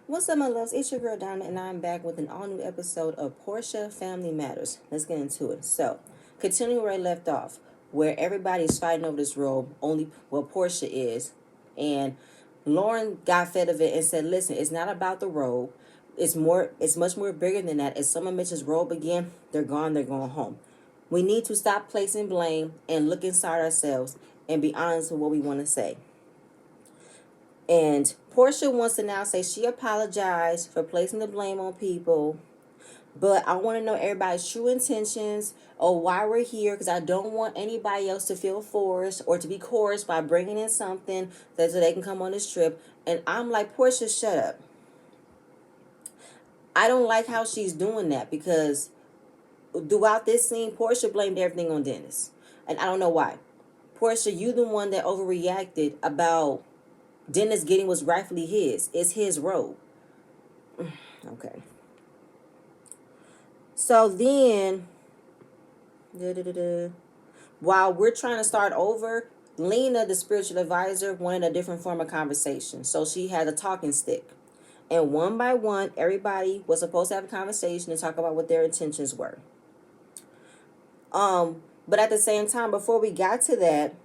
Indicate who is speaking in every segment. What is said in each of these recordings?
Speaker 1: What's up, my loves? It's your girl Donna, and I'm back with an all-new episode of Porsha Family Matters. Let's get into it. So, continuing where I left off, where everybody's fighting over this role, only Porsha is, and Lauren got fed of it and said, "Listen, it's not about the robe. It's more. It's much more bigger than that. If someone mentions robe again, they're gone. They're going home. We need to stop placing blame and look inside ourselves and be honest with what we want to say." And Porsha wants to now say she apologized for placing the blame on people. But I want to know everybody's true intentions or why we're here, because I don't want anybody else to feel forced or to be coerced by bringing in something so they can come on this trip. And I'm like, Porsha, shut up. I don't like how she's doing that, because throughout this scene, Porsha blamed everything on Dennis. And I don't know why. Porsha, you the one that overreacted about Dennis getting what's rightfully his. It's his robe. Okay. So then, while we're trying to start over, Lena, the spiritual advisor, wanted a different form of conversation. So she had a talking stick. And one by one, everybody was supposed to have a conversation and talk about what their intentions were. But at the same time, before we got to that,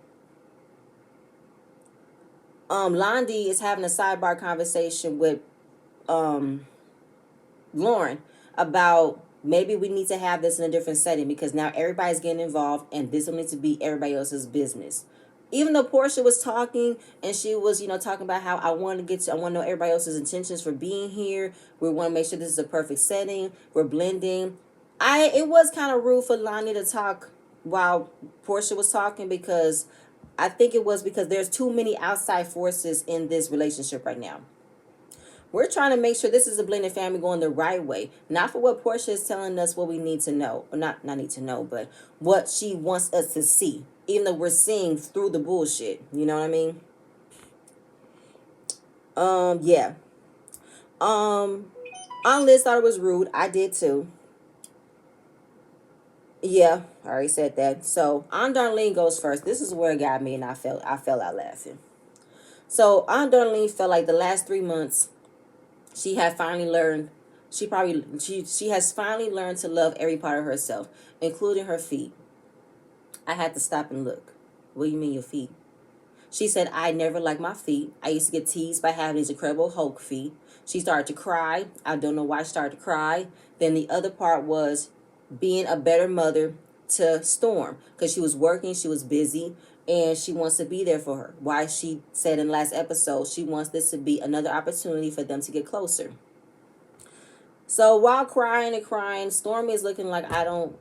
Speaker 1: Londi is having a sidebar conversation with Lauren about maybe we need to have this in a different setting, because now everybody's getting involved and this will need to be everybody else's business. Even though Porsha was talking and she was, talking about how I want to know everybody else's intentions for being here. We want to make sure this is a perfect setting. We're blending. It was kind of rude for Lonnie to talk while Porsha was talking, because I think it was because there's too many outside forces in this relationship right now. We're trying to make sure this is a blended family going the right way. Not for what Porsha is telling us what we need to know. Or not need to know, but what she wants us to see. Even though we're seeing through the bullshit. You know what I mean? Yeah. Aunt Liz thought it was rude. I did too. Yeah, I already said that. So Aunt Darlene goes first. This is where it got me, and I fell out laughing. So Aunt Darlene felt like the last 3 months she had finally learned. She has finally learned to love every part of herself, including her feet. I had to stop and look. What do you mean your feet? She said, I never liked my feet. I used to get teased by having these incredible Hulk feet. She started to cry. I don't know why she started to cry. Then the other part was being a better mother to Storm, because she was working, she was busy, and she wants to be there for her. Why she said in the last episode, she wants this to be another opportunity for them to get closer. So while crying and crying, Stormy is looking like, I don't.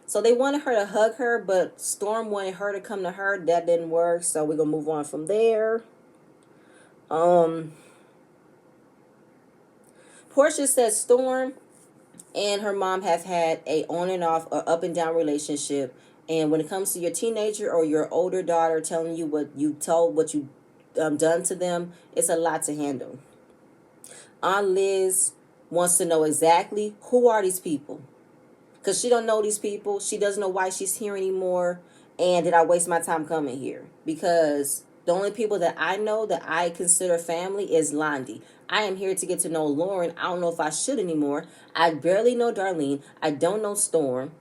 Speaker 1: So they wanted her to hug her, but Storm wanted her to come to her. That didn't work, so we're going to move on from there. Porsha says Storm and her mom have had a on and off or up and down relationship. And when it comes to your teenager or your older daughter telling you what you done to them, it's a lot to handle. Aunt Liz wants to know exactly who are these people, because she don't know these people. She doesn't know why she's here anymore. And did I waste my time coming here? Because the only people that I know that I consider family is Londi. I am here to get to know Lauren. I don't know if I should anymore. I barely know Darlene. I don't know Storm.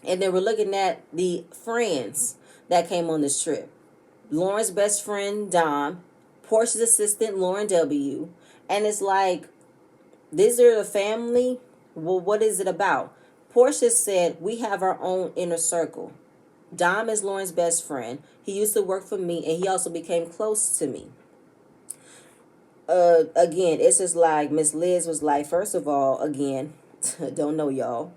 Speaker 1: And then we're looking at the friends that came on this trip. Lauren's best friend, Dom. Portia's assistant, Lauren W. And it's like, these are the family. Well, what is it about? Porsha said, we have our own inner circle. Dom is Lauren's best friend. He used to work for me, and he also became close to me. Again, it's just like Miss Liz was like, first of all, again, don't know y'all.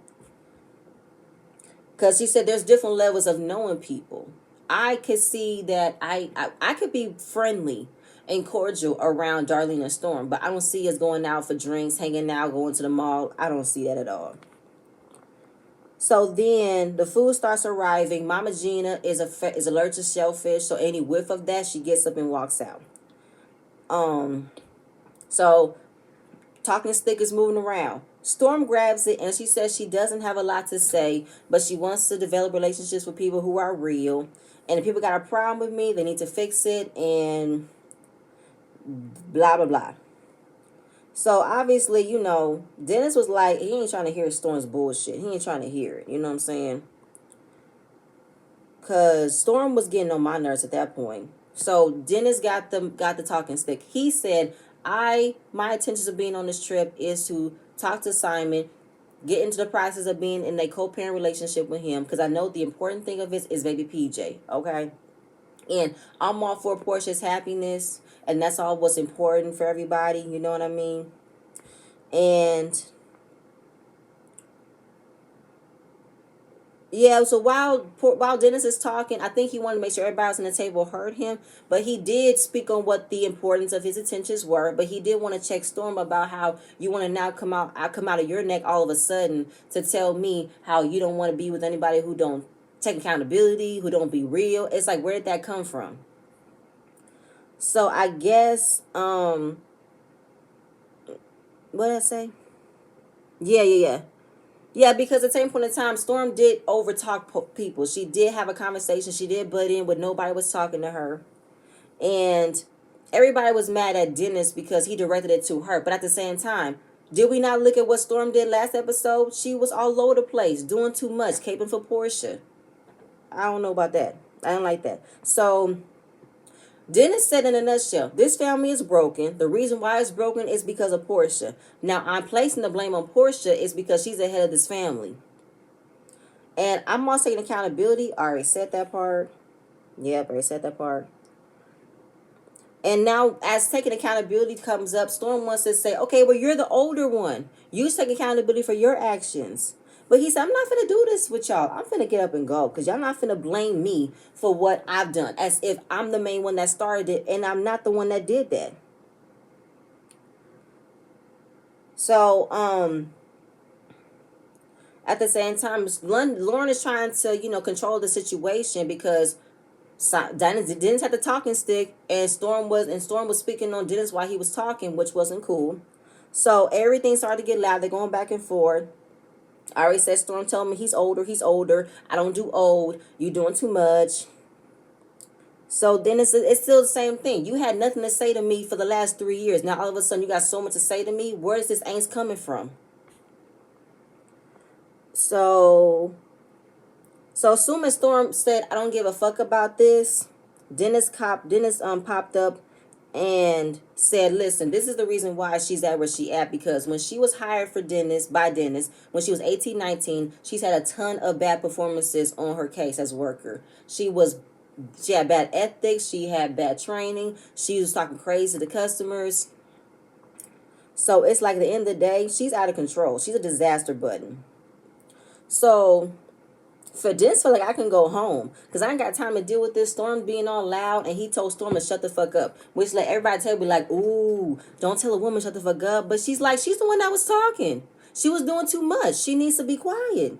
Speaker 1: Because she said there's different levels of knowing people. I could see that I could be friendly and cordial around Darlene and Storm, but I don't see us going out for drinks, hanging out, going to the mall. I don't see that at all. So then the food starts arriving. Mama Gina is allergic to shellfish, so any whiff of that, she gets up and walks out. So talking stick is moving around. Storm grabs it and she says she doesn't have a lot to say, but she wants to develop relationships with people who are real. And if people got a problem with me, they need to fix it, and blah, blah, blah. So obviously, Dennis was like, he ain't trying to hear Storm's bullshit. He ain't trying to hear it. You know what I'm saying? Cause Storm was getting on my nerves at that point. So Dennis got the talking stick. He said, my intentions of being on this trip is to talk to Simon, get into the process of being in a co-parent relationship with him, because I know the important thing of it is baby PJ. Okay. And I'm all for Porsha's happiness, and that's all what's important for everybody. You know what I mean? And yeah, so while Dennis is talking, I think he wanted to make sure everybody else on the table heard him. But he did speak on what the importance of his intentions were. But he did want to check Storm about how you want to now come out of your neck all of a sudden to tell me how you don't want to be with anybody who don't take accountability, who don't be real. It's like, where did that come from? So I guess what did I say? Yeah. Yeah, because at the same point in time, Storm did overtalk people. She did have a conversation. She did butt in when nobody was talking to her. And everybody was mad at Dennis because he directed it to her. But at the same time, did we not look at what Storm did last episode? She was all over the place, doing too much, caping for Porsha. I don't know about that. I don't like that. So Dennis said in a nutshell, this family is broken. The reason why it's broken is because of Porsha. Now, I'm placing the blame on Porsha is because she's the head of this family. And I'm also taking accountability. I already said that part. Yep, I already said that part. And now, as taking accountability comes up, Storm wants to say, okay, well, you're the older one. You take accountability for your actions. But he said, I'm not finna do this with y'all. I'm finna get up and go because y'all not finna blame me for what I've done as if I'm the main one that started it and I'm not the one that did that. So, at the same time, Lauren is trying to, control the situation because Dennis had the talking stick, and Storm was speaking on Dennis while he was talking, which wasn't cool. So everything started to get loud. They're going back and forth. I already said Storm told me he's older. He's older. I don't do old. You doing too much. So then it's still the same thing. You had nothing to say to me for the last 3 years. Now all of a sudden you got so much to say to me. Where is this angst coming from? So soon as Storm said, I don't give a fuck about this, Dennis popped up and said, listen, this is the reason why she's at where she at, because when she was hired by Dennis, when she was 18, 19, she's had a ton of bad performances on her case as worker. She had bad ethics, she had bad training, she was talking crazy to customers. So it's like at the end of the day, she's out of control. She's a disaster button. So for this, feel like I can go home because I ain't got time to deal with this. Storm being all loud, and he told Storm to shut the fuck up, which let everybody tell me like, ooh, don't tell a woman shut the fuck up. But she's the one that was talking. She was doing too much. She needs to be quiet.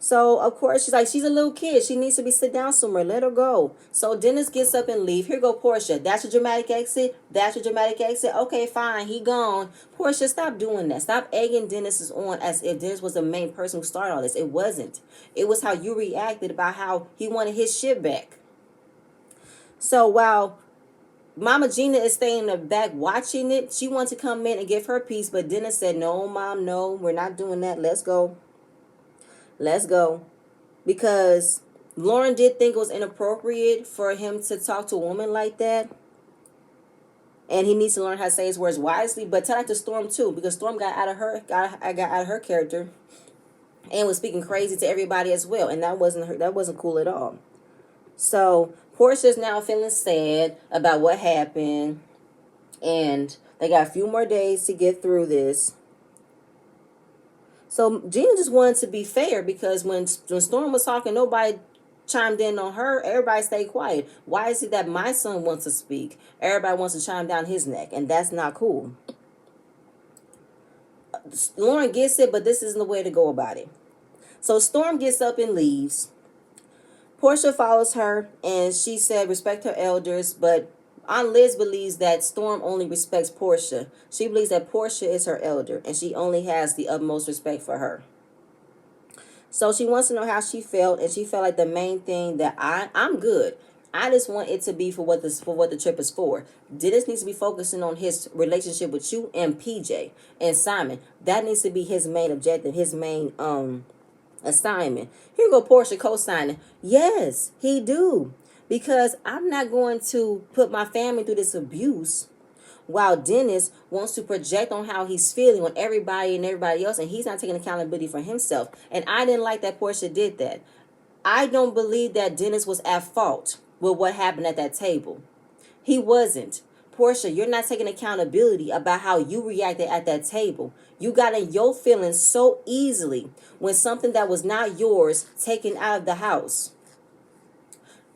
Speaker 1: So of course she's a little kid. She needs to be sit down somewhere. Let her go. So Dennis gets up and leave. Here go Porsha. That's your dramatic exit. That's your dramatic exit. Okay, fine. He gone. Porsha, stop doing that. Stop egging Dennis on as if Dennis was the main person who started all this. It wasn't. It was how you reacted about how he wanted his shit back. So while Mama Gina is staying in the back watching it, she wants to come in and give her piece, but Dennis said, no, Mom, no, we're not doing that. Let's go. Let's go. Because Lauren did think it was inappropriate for him to talk to a woman like that. And he needs to learn how to say his words wisely. But tell that to Storm too, because Storm got out of her character and was speaking crazy to everybody as well. And that wasn't cool at all. So Portia's now feeling sad about what happened. And they got a few more days to get through this. So Gina just wanted to be fair because when Storm was talking, nobody chimed in on her. Everybody stayed quiet. Why is it that my son wants to speak? Everybody wants to chime down his neck, and that's not cool. Lauren gets it, but this isn't the way to go about it. So Storm gets up and leaves. Porsha follows her, and she said respect her elders, but Aunt Liz believes that Storm only respects Porsha. She believes that Porsha is her elder, and she only has the utmost respect for her. So she wants to know how she felt, and she felt like the main thing that I'm good. I just want it to be for what the trip is for. Dennis needs to be focusing on his relationship with you and PJ and Simon. That needs to be his main objective, his main assignment. Here go Porsha co-signing. Yes, he do. Because I'm not going to put my family through this abuse while Dennis wants to project on how he's feeling on everybody and everybody else, and he's not taking accountability for himself. And I didn't like that Porsha did that. I don't believe that Dennis was at fault with what happened at that table. He wasn't. Porsha, you're not taking accountability about how you reacted at that table. You got in your feelings so easily when something that was not yours taken out of the house.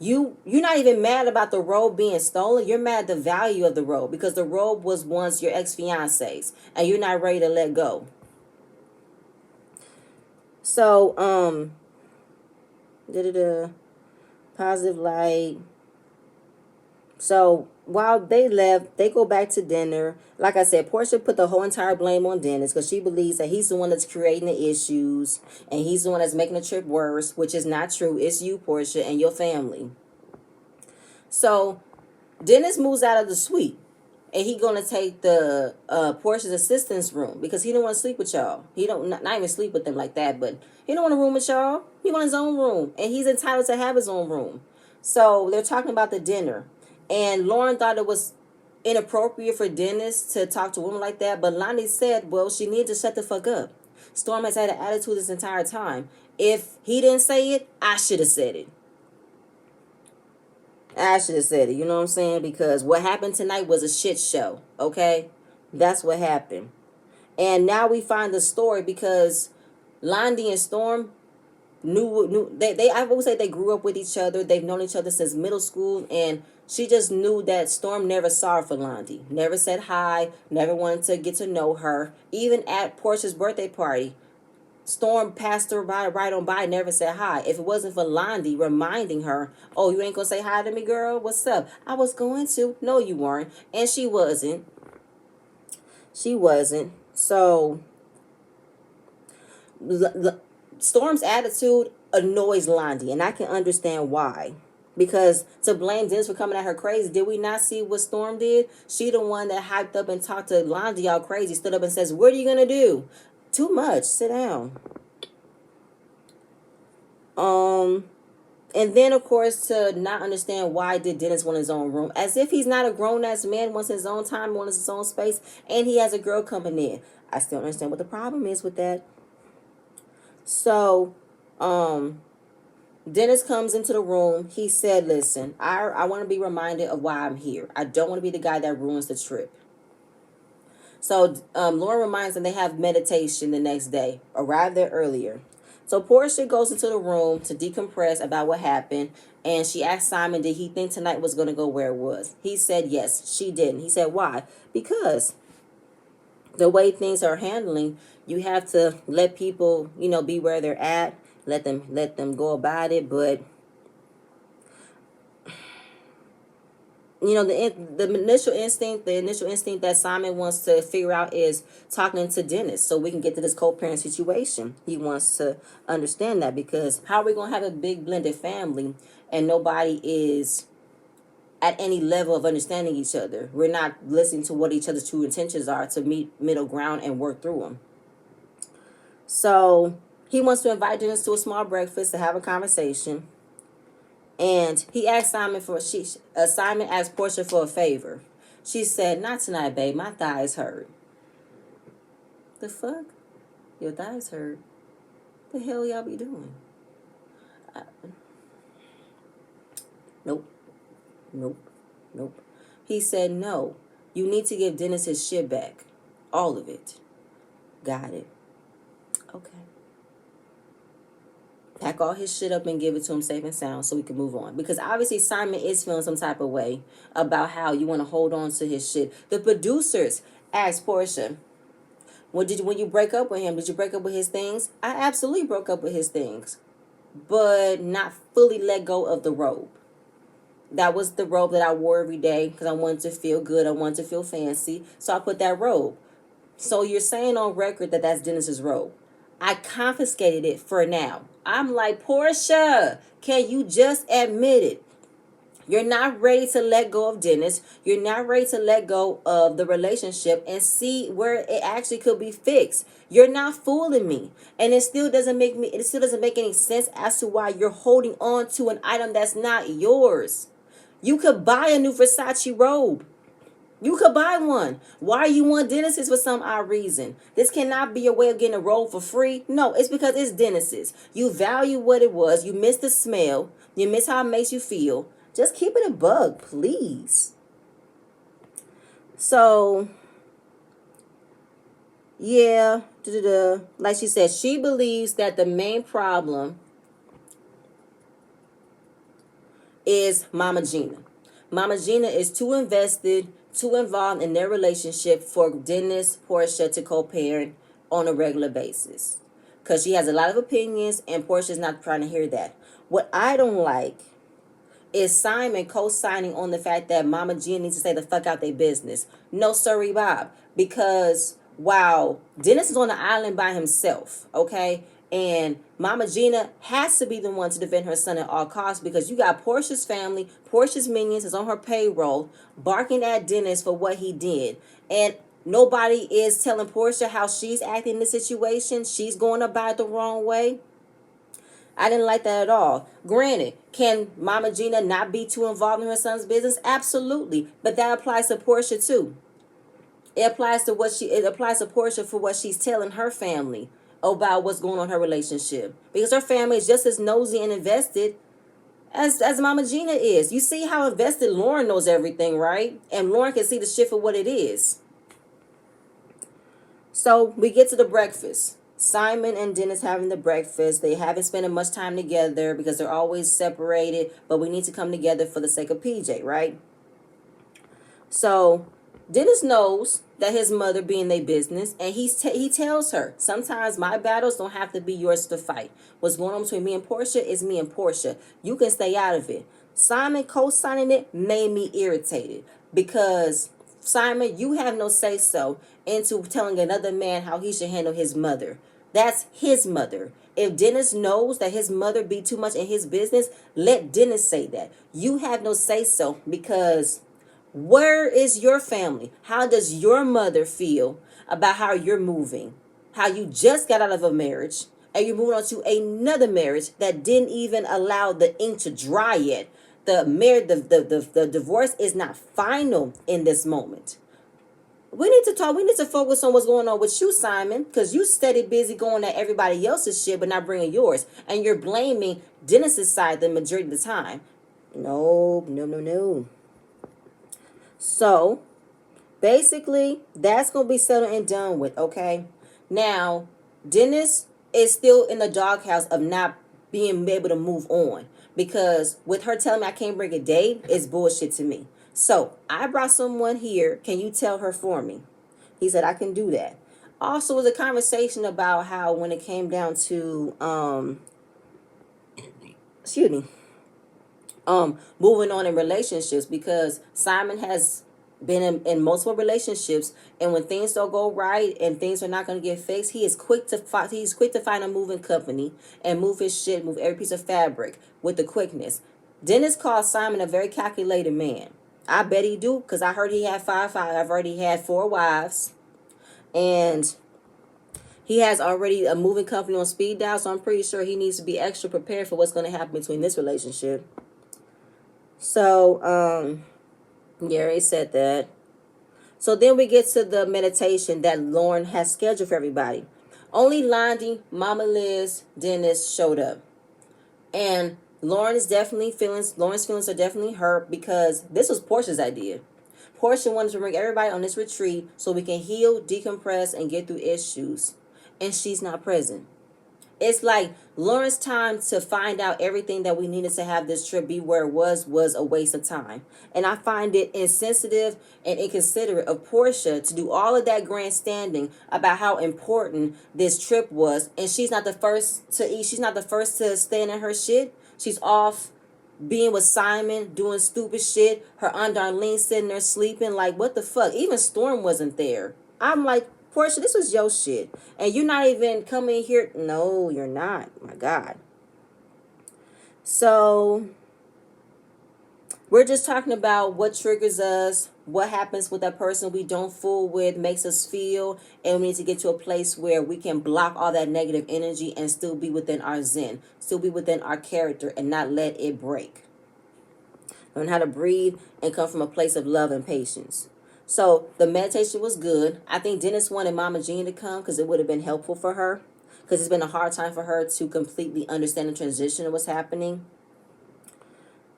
Speaker 1: You're not even mad about the robe being stolen. You're mad at the value of the robe because the robe was once your ex-fiance's and you're not ready to let go. So, positive light. So while they left, they go back to dinner. Like I said, Porsha put the whole entire blame on Dennis because she believes that he's the one that's creating the issues and he's the one that's making the trip worse, which is not true. It's you, Porsha, and your family. So Dennis moves out of the suite and he gonna take the Porscha's assistant's room because he don't want to sleep with y'all. He don't not even sleep with them like that, but he don't want a room with y'all. He want his own room, and he's entitled to have his own room. So they're talking about the dinner, and Lauren thought it was inappropriate for Dennis to talk to women like that, but Lonnie said, well, she needs to shut the fuck up. Storm has had an attitude this entire time. If he didn't say it, I should have said it. I should have said it, you know what I'm saying? Because what happened tonight was a shit show, okay? That's what happened. And now we find the story because Londi and Storm knew they I would say they grew up with each other. They've known each other since middle school, and she just knew that Storm never saw her for Londi. Never said hi, never wanted to get to know her. Even at Porscha's birthday party, Storm passed her by right on by, never said hi. If it wasn't for Londi reminding her, oh, you ain't gonna say hi to me, girl? What's up? I was going to. No, you weren't. And she wasn't. She wasn't. So Storm's attitude annoys Londi, and I can understand why. Because to blame Dennis for coming at her crazy, did we not see what Storm did? She the one that hyped up and talked to Londi all crazy, stood up and says, what are you gonna do? Too much. Sit down. And then of course to not understand why did Dennis want his own room, as if he's not a grown-ass man, wants his own time, wants his own space, and he has a girl coming in. I still don't understand what the problem is with that. So Dennis comes into the room. He said, listen, I want to be reminded of why I'm here. I don't want to be the guy that ruins the trip. So Lauren reminds them they have meditation the next day. Arrive there earlier. So Porsha goes into the room to decompress about what happened. And she asked Simon, did he think tonight was going to go where it was? He said yes, she didn't. He said, why? Because the way things are handling, you have to let people, be where they're at. Let them go about it. But the initial instinct that Simon wants to figure out is talking to Dennis so we can get to this co-parent situation. He wants to understand that, because how are we going to have a big blended family and nobody is at any level of understanding each other? We're not listening to what each other's true intentions are to meet middle ground and work through them. So he wants to invite Dennis to a small breakfast to have a conversation. And he asked Simon Simon asked Porsha for a favor. She said, not tonight, babe. My thighs hurt. The fuck? Your thighs hurt? The hell y'all be doing? Nope. He said, no. You need to give Dennis his shit back. All of it. Got it. Okay. Pack all his shit up and give it to him safe and sound so we can move on. Because obviously Simon is feeling some type of way about how you want to hold on to his shit. The producers asked Porsha, when you break up with him, did you break up with his things? I absolutely broke up with his things, but not fully let go of the robe. That was the robe that I wore every day because I wanted to feel good. I wanted to feel fancy. So I put that robe. So you're saying on record that that's Dennis's robe. I confiscated it for now. I'm like, Porsha, can you just admit it? You're not ready to let go of Dennis. You're not ready to let go of the relationship and see where it actually could be fixed. You're not fooling me. And it still doesn't make any sense as to why you're holding on to an item that's not yours. You could buy a new Versace robe. You could buy one. Why you want Dennis's for some odd reason? This cannot be your way of getting a robe for free. No, it's because it's Dennis's. You value what it was. You miss the smell. You miss how it makes you feel. Just keep it a bug, please. So, yeah, like she said, she believes that the main problem is Mama Gina. Mama Gina is too invested, too involved in their relationship for Dennis, Porsha to co-parent on a regular basis. Because she has a lot of opinions and Portia's not trying to hear that. What I don't like is Simon co-signing on the fact that Mama Gina needs to stay the fuck out their business. No, sorry, Bob. Because while Dennis is on the island by himself, okay, and Mama Gina has to be the one to defend her son at all costs because you got Portia's family, Portia's minions is on her payroll, barking at Dennis for what he did. And nobody is telling Porsha how she's acting in the situation. She's going about it the wrong way. I didn't like that at all. Granted, can Mama Gina not be too involved in her son's business? Absolutely. But that applies to Porsha too. It applies to Porsha for what she's telling her family about what's going on in her relationship. Because her family is just as nosy and invested as Mama Gina is. You see how invested Lauren knows everything, right? And Lauren can see the shit for what it is. So we get to the breakfast. Simon and Dennis having the breakfast. They haven't spent much time together because they're always separated, but we need to come together for the sake of PJ, right? So Dennis knows that his mother be in their business, and he tells her, sometimes my battles don't have to be yours to fight. What's going on between me and Porsha is me and Porsha. You can stay out of it. Simon co-signing it made me irritated because Simon, you have no say-so into telling another man how he should handle his mother. That's his mother. If Dennis knows that his mother be too much in his business, let Dennis say that. You have no say-so because where is your family? How does your mother feel about how you're moving? How you just got out of a marriage and you're moving on to another marriage that didn't even allow the ink to dry yet. The divorce is not final in this moment. We need to talk. We need to focus on what's going on with you, Simon, because you steady busy going at everybody else's shit, but not bringing yours, and you're blaming Dennis's side the majority of the time. No, no, no, no. So, basically, that's gonna be settled and done with. Okay. Now, Dennis is still in the doghouse of not being able to move on because with her telling me I can't bring a date is bullshit to me. So I brought someone here. Can you tell her for me? He said I can do that. Also, was a conversation about how when it came down to excuse me, moving on in relationships because Simon has been in multiple relationships, and when things don't go right and things are not going to get fixed, he's quick to find a moving company and move his shit, move every piece of fabric with the quickness. Dennis calls Simon a very calculated man. I bet he do because I heard he had five. I've already had 4 wives, and he has already a moving company on speed dial. So I'm pretty sure he needs to be extra prepared for what's going to happen between this relationship. So Gary said that. So then we get to the meditation that Lauren has scheduled for everybody. Only Londi, Mama Liz, Dennis showed up. And Lauren's feelings are definitely hurt because this was Porsha's idea. Porsha wanted to bring everybody on this retreat so we can heal, decompress, and get through issues. And she's not present. It's like Lauren's time to find out everything that we needed to have this trip be where it was a waste of time. And I find it insensitive and inconsiderate of Porsha to do all of that grandstanding about how important this trip was. And she's not the first to eat. She's not the first to stand in her shit. She's off being with Simon, doing stupid shit. Her Aunt Darlene sitting there sleeping. Like, what the fuck? Even Storm wasn't there. I'm like, Porsha, this was your shit. And you're not even coming here. No, you're not. My God. So, We're just talking about what triggers us, what happens with that person we don't fool with, makes us feel, and we need to get to a place where we can block all that negative energy and still be within our zen, still be within our character, and not let it break. Learn how to breathe and come from a place of love and patience. So the meditation was good. I think Dennis wanted Mama Jean to come because it would have been helpful for her, because it's been a hard time for her to completely understand the transition of what's happening.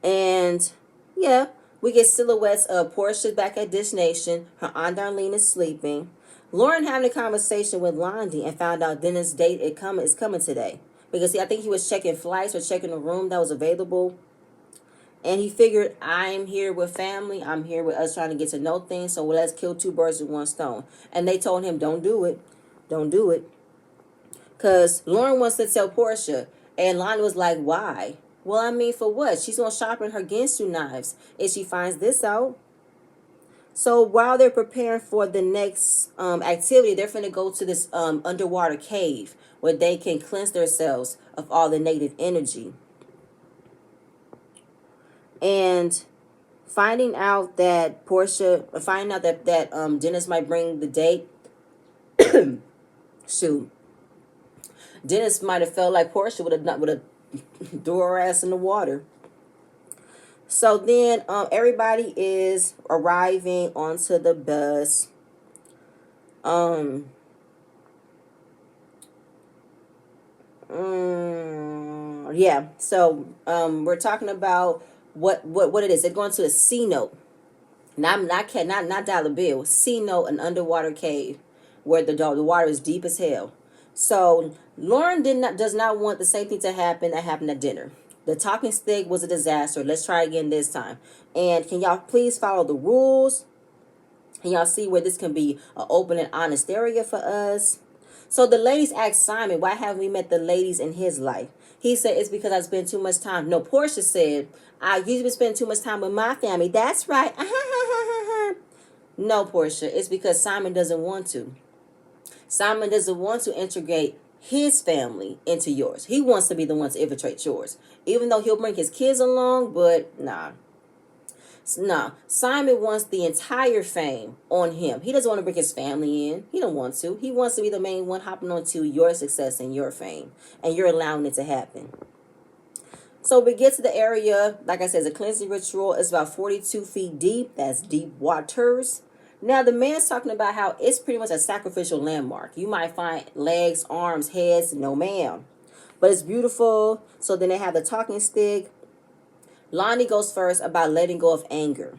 Speaker 1: And yeah, we get silhouettes of Porsha back at Dish Nation. Her Aunt Darlene is sleeping. Lauren having a conversation with Londi and found out Dennis' date is coming today. Because see, I think he was checking flights or checking the room that was available. And he figured, I'm here with family. I'm here with us trying to get to know things. So let's kill two birds with one stone. And they told him, don't do it. Don't do it. Because Lauren wants to tell Porsha. And Lonnie was like, why? Well, I mean, for what? She's going to sharpen her Ginsu knives if she finds this out. So while they're preparing for the next activity, they're going to go to this underwater cave where they can cleanse themselves of all the negative energy. And finding out that Dennis might bring the date, shoot, Dennis might have felt like Porsha would have threw her ass in the water. So then everybody is arriving onto the bus. Yeah. So we're talking about what it is. They're going to a C note. Not dollar bill. C note, an underwater cave where the water is deep as hell. So Lauren does not want the same thing to happen that happened at dinner. The talking stick was a disaster. Let's try again this time. And can y'all please follow the rules? And y'all see where this can be an open and honest area for us. So the ladies asked Simon, why haven't we met the ladies in his life? He said, it's because I spend too much time. No, Porsha said, I usually spend too much time with my family. That's right. No, Porsha, it's because Simon doesn't want to. Simon doesn't want to integrate his family into yours. He wants to be the one to infiltrate yours. Even though he'll bring his kids along, but nah. No, Simon wants the entire fame on him. He doesn't want to bring his family in. He don't want to. He wants to be the main one hopping onto your success and your fame. And you're allowing it to happen. So we get to the area, like I said, it's a cleansing ritual. It's about 42 feet deep. That's deep waters. Now, the man's talking about how it's pretty much a sacrificial landmark. You might find legs, arms, heads. No, ma'am. But it's beautiful. So then they have the talking stick. Lonnie goes first about letting go of anger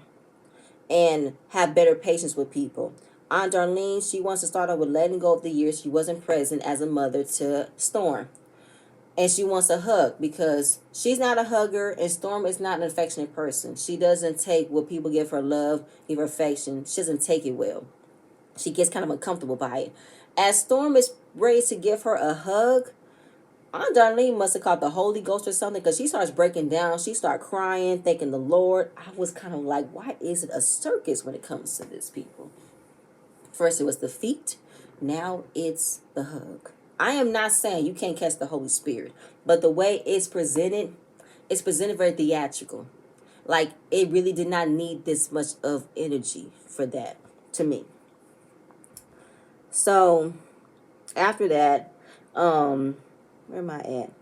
Speaker 1: and have better patience with people. Aunt Darlene, she wants to start off with letting go of the years she wasn't present as a mother to Storm. And she wants a hug because she's not a hugger and Storm is not an affectionate person. She doesn't take what people give her love, give her affection. She doesn't take it well. She gets kind of uncomfortable by it. As Storm is ready to give her a hug, Aunt Darlene must have caught the Holy Ghost or something because she starts breaking down. She starts crying, thanking the Lord. I was kind of like, why is it a circus when it comes to this, people? First it was the feet. Now it's the hug. I am not saying you can't catch the Holy Spirit, but the way it's presented very theatrical. Like, it really did not need this much of energy for that, to me. So, after that, where am I at?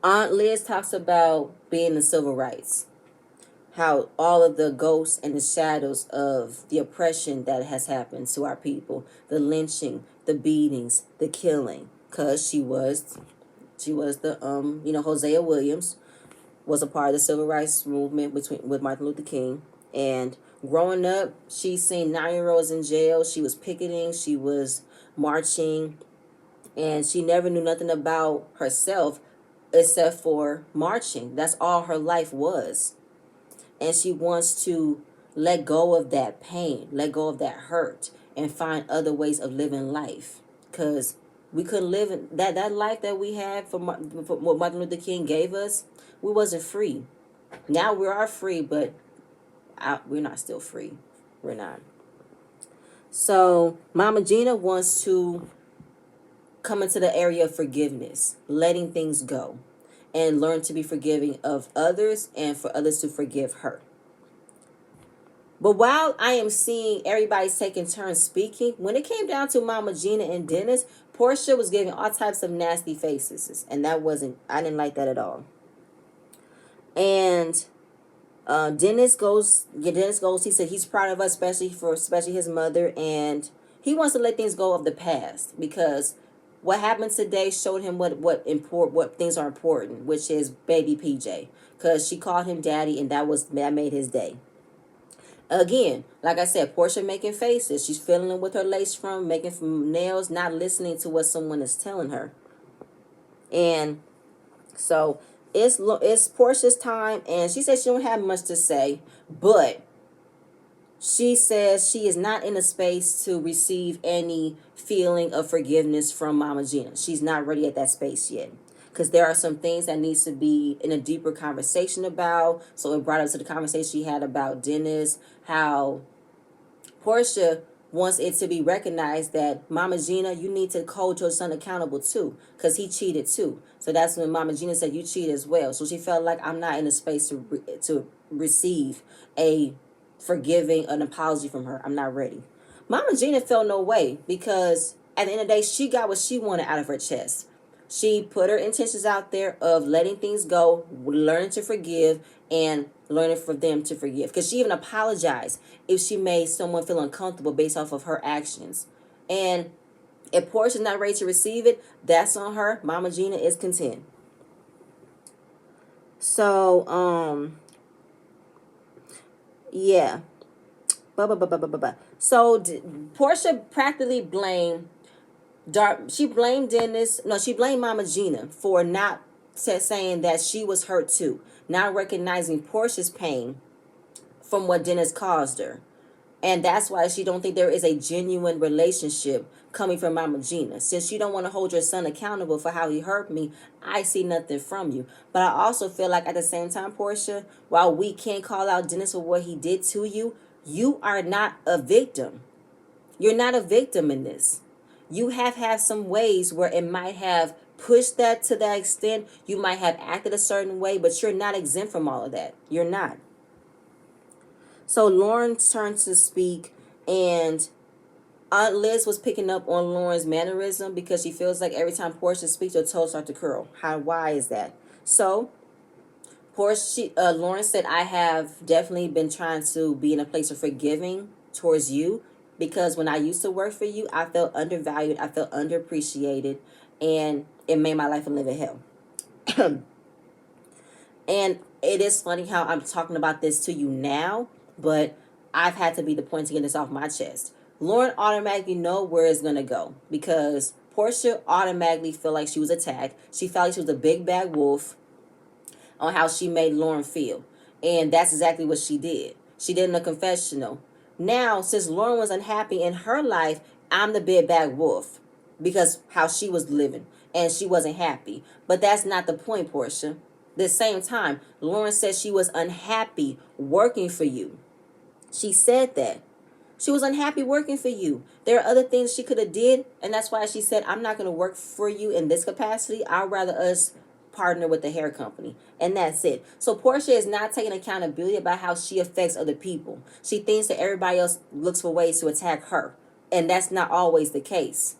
Speaker 1: Aunt Liz talks about being in civil rights. How all of the ghosts and the shadows of the oppression that has happened to our people, the lynching, the beatings, the killing, because she was the Hosea Williams was a part of the civil rights movement with Martin Luther King. And growing up, she's seen 9-year-olds in jail. She was picketing, she was marching, and she never knew nothing about herself except for marching. That's all her life was. And she wants to let go of that pain, let go of that hurt, and find other ways of living life. Because we couldn't live in that life that we had for what Martin Luther King gave us. We wasn't free. Now we are free, but we're not still free. We're not. So Mama Gina wants to come into the area of forgiveness, letting things go. and learn to be forgiving of others and for others to forgive her. But while I am seeing everybody's taking turns speaking, when it came down to Mama Gina and Dennis, Porsha was giving all types of nasty faces. And I didn't like that at all. And Dennis goes, he said he's proud of us, especially his mother. And he wants to let things go of the past because what happened today showed him what things are important, which is baby PJ. Because she called him daddy and that made his day. Again, like I said, Porsha making faces. She's filling with her lace front, making from nails, not listening to what someone is telling her. And so it's Porsha's time, and she says she don't have much to say, but she says she is not in a space to receive any feeling of forgiveness from Mama Gina. She's not ready at that space yet. Because there are some things that needs to be in a deeper conversation about. So it brought up to the conversation she had about Dennis, how Porsha wants it to be recognized that Mama Gina, you need to hold your son accountable too, because he cheated too. So that's when Mama Gina said you cheat as well. So she felt like I'm not in a space to receive a forgiving an apology from her. I'm not ready. Mama Gina felt no way because at the end of the day, she got what she wanted out of her chest. She put her intentions out there of letting things go, learning to forgive, and learning for them to forgive. Because she even apologized if she made someone feel uncomfortable based off of her actions. And if Porsha's not ready to receive it, that's on her. Mama Gina is content. So, yeah. So Porsha practically blamed she blamed Dennis. No, she blamed Mama Gina for not saying that she was hurt too, not recognizing Porsha's pain from what Dennis caused her. And that's why she don't think there is a genuine relationship coming from Mama Gina. Since you don't want to hold your son accountable for how he hurt me, I see nothing from you. But I also feel like at the same time, Porsha, while we can't call out Dennis for what he did to you, you are not a victim. You're not a victim in this. You have had some ways where it might have pushed that to that extent. You might have acted a certain way, but you're not exempt from all of that. You're not. So Lauren's turn to speak, and Aunt Liz was picking up on Lauren's mannerism because she feels like every time Porsha speaks, her toes start to curl. Why is that? So Lauren said, I have definitely been trying to be in a place of forgiving towards you because when I used to work for you, I felt undervalued, I felt underappreciated, and it made my life a living hell. And it is funny how I'm talking about this to you now, but I've had to be the point to get this off my chest. Lauren automatically know where it's going to go because Porsha automatically felt like she was attacked. She felt like she was a big bad wolf on how she made Lauren feel. And that's exactly what she did. She did in a confessional. Now, since Lauren was unhappy in her life, I'm the big bad wolf because how she was living and she wasn't happy. But that's not the point, Porsha. The same time, Lauren said she was unhappy working for you. She said that. She was unhappy working for you. There are other things she could have did, and that's why she said, I'm not going to work for you in this capacity. I'd rather us partner with the hair company. And that's it. So Porsha is not taking accountability about how she affects other people. She thinks that everybody else looks for ways to attack her. And that's not always the case.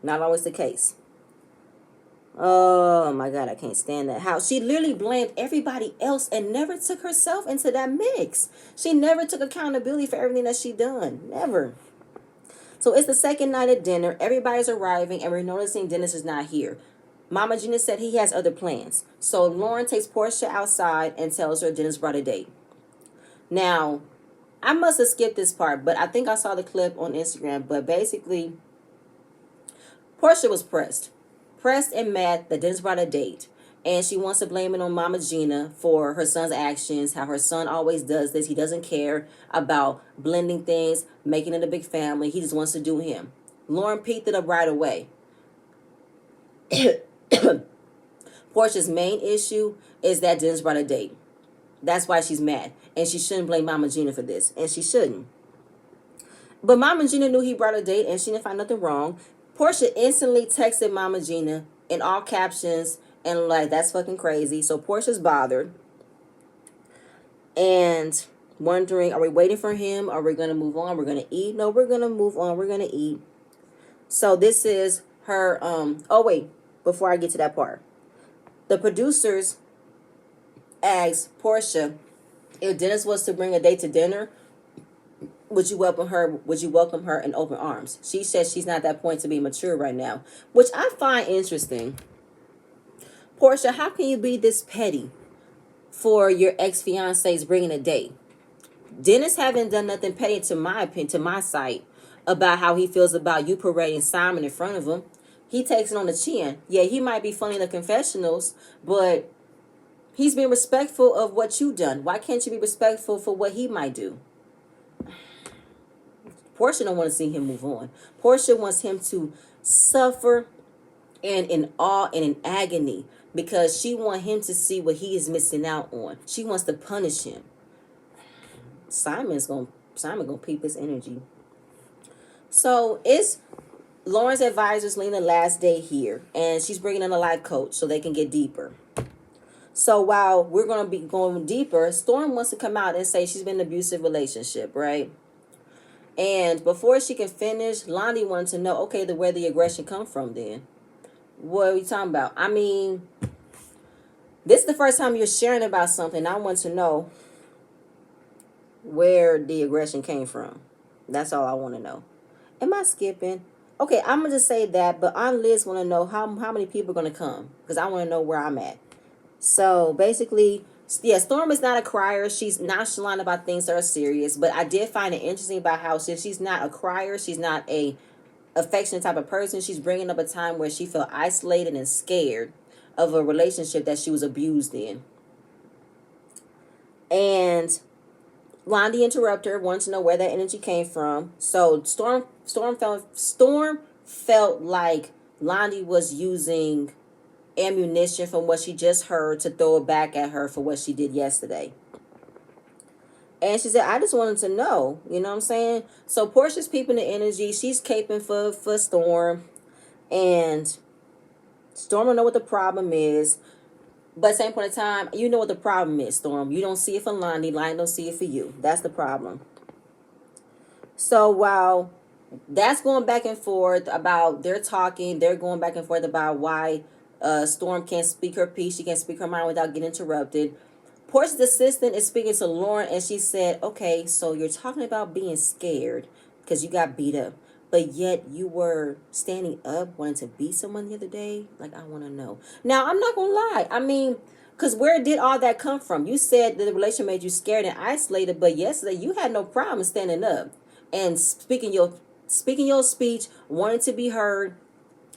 Speaker 1: Not always the case. Oh my God, I can't stand that. How she literally blamed everybody else and never took herself into that mix. She never took accountability for everything that she done. Never. So it's the second night at dinner. Everybody's arriving and we're noticing Dennis is not here. Mama Gina said he has other plans. So Lauren takes Porsha outside and tells her Dennis brought a date. Now, I must have skipped this part, but I think I saw the clip on Instagram. But basically, Porsha was pressed and mad that Dennis brought a date. And she wants to blame it on Mama Gina for her son's actions, how her son always does this. He doesn't care about blending things, making it a big family. He just wants to do him. Lauren picked it up right away. Porsha's main issue is that Dennis brought a date. That's why she's mad. And she shouldn't blame Mama Gina for this. And she shouldn't. But Mama Gina knew he brought a date and she didn't find nothing wrong. Porsha instantly texted Mama Gina in all captions And like, that's fucking crazy. So Porsha's bothered and wondering, are we waiting for him? Are we going to move on? We're going to eat? No, we're going to move on. We're going to eat. So this is her, oh wait, before I get to that part. The producers asked Porsha if Dennis was to bring a date to dinner, would you welcome her? Would you welcome her in open arms? She says she's not at that point to be mature right now, which I find interesting. Porsha, how can you be this petty for your ex-fiance's bringing a date? Dennis haven't done nothing petty to my opinion, to my sight, about how he feels about you parading Simon in front of him. He takes it on the chin. Yeah, he might be funny in the confessionals, but he's being respectful of what you done. Why can't you be respectful for what he might do? Porsha don't want to see him move on. Porsha wants him to suffer and in awe and in agony because she wants him to see what he is missing out on. She wants to punish him. Simon gonna peep his energy. So it's Lauren's advisors Lena last day here, and she's bringing in a life coach so they can get deeper. So while we're gonna be going deeper, Storm wants to come out and say she's been in an abusive relationship, right? And before she can finish, Lonnie wanted to know, okay, where the aggression come from then? What are we talking about? I mean, this is the first time you're sharing about something. I want to know where the aggression came from. That's all I want to know. Am I skipping? Okay, I'm going to just say that, but Aunt Liz want to know how many people are going to come because I want to know where I'm at. So basically, yeah, Storm is not a crier. She's nonchalant about things that are serious, but I did find it interesting about how since she's not a crier, she's not a affectionate type of person, she's bringing up a time where she felt isolated and scared of a relationship that she was abused in. And Blondie interrupted her, wanted to know where that energy came from. So Storm felt like Blondie was using ammunition from what she just heard to throw it back at her for what she did yesterday. And she said, I just wanted to know, you know what I'm saying? So Porsha's peeping the energy. She's caping for Storm. And Storm don't know what the problem is. But at the same point in time, you know what the problem is, Storm. You don't see it for Lonnie. Lonnie don't see it for you. That's the problem. So while that's going back and forth about, they're going back and forth about why Storm can't speak her piece. She can't speak her mind without getting interrupted. Portia's assistant is speaking to Lauren, and she said, okay, so you're talking about being scared because you got beat up, but yet you were standing up wanting to beat someone the other day? Like, I want to know. Now, I'm not going to lie. I mean, because where did all that come from? You said that the relationship made you scared and isolated, but yesterday you had no problem standing up and speaking your speech, wanting to be heard,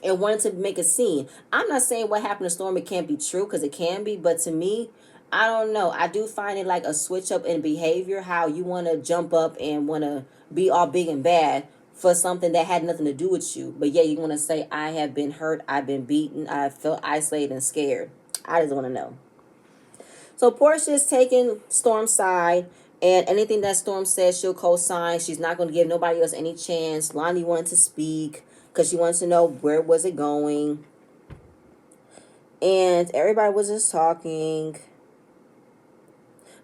Speaker 1: and wanted to make a scene. I'm not saying what happened to Storm, it can't be true, because it can be, but to me, I don't know. I do find it like a switch up in behavior, how you want to jump up and want to be all big and bad for something that had nothing to do with you. But yeah, you want to say, I have been hurt, I've been beaten, I felt isolated and scared. I just want to know. So Porsha is taking Storm's side, and anything that Storm says, she'll co-sign. She's not going to give nobody else any chance. Lonnie wanted to speak because she wants to know where was it going. And everybody was just talking.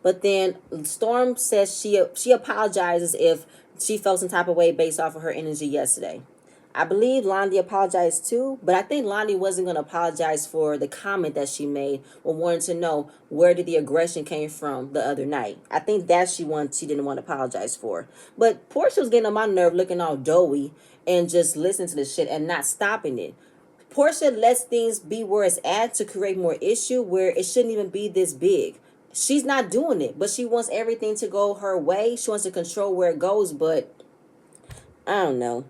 Speaker 1: But then Storm says she apologizes if she felt some type of way based off of her energy yesterday. I believe Lonnie apologized too, but I think Lonnie wasn't going to apologize for the comment that she made or wanted to know where did the aggression came from the other night. I think that she didn't want to apologize for. But Porsha was getting on my nerve looking all doughy and just listening to this shit and not stopping it. Porsha lets things be where it's at to create more issue where it shouldn't even be this big. She's not doing it, but she wants everything to go her way. She wants to control where it goes, but I don't know.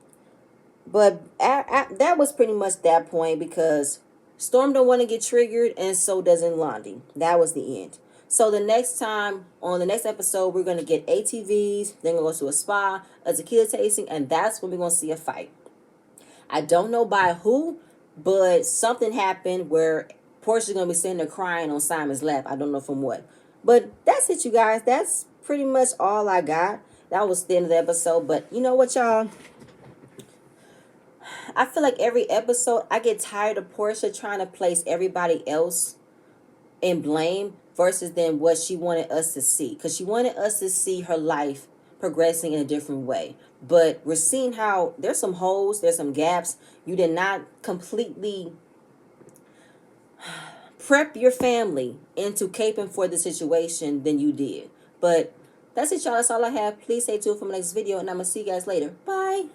Speaker 1: But that was pretty much that point because Storm don't want to get triggered, and so doesn't Lonnie. That was the end. So the next time, on the next episode, we're going to get ATVs, then we're going to go to a spa, a tequila tasting, and that's when we're going to see a fight. I don't know by who, but something happened where Porsha's going to be sitting there crying on Simon's lap. I don't know from what. But that's it, you guys. That's pretty much all I got. That was the end of the episode. But you know what, y'all? I feel like every episode I get tired of Porsha trying to place everybody else in blame versus than what she wanted us to see, because she wanted us to see her life progressing in a different way. But we're seeing how there's some holes, there's some gaps. You did not completely prep your family into caping for the situation than you did. But that's it, y'all. That's all I have. Please stay tuned for my next video, and I'm gonna see you guys later. Bye.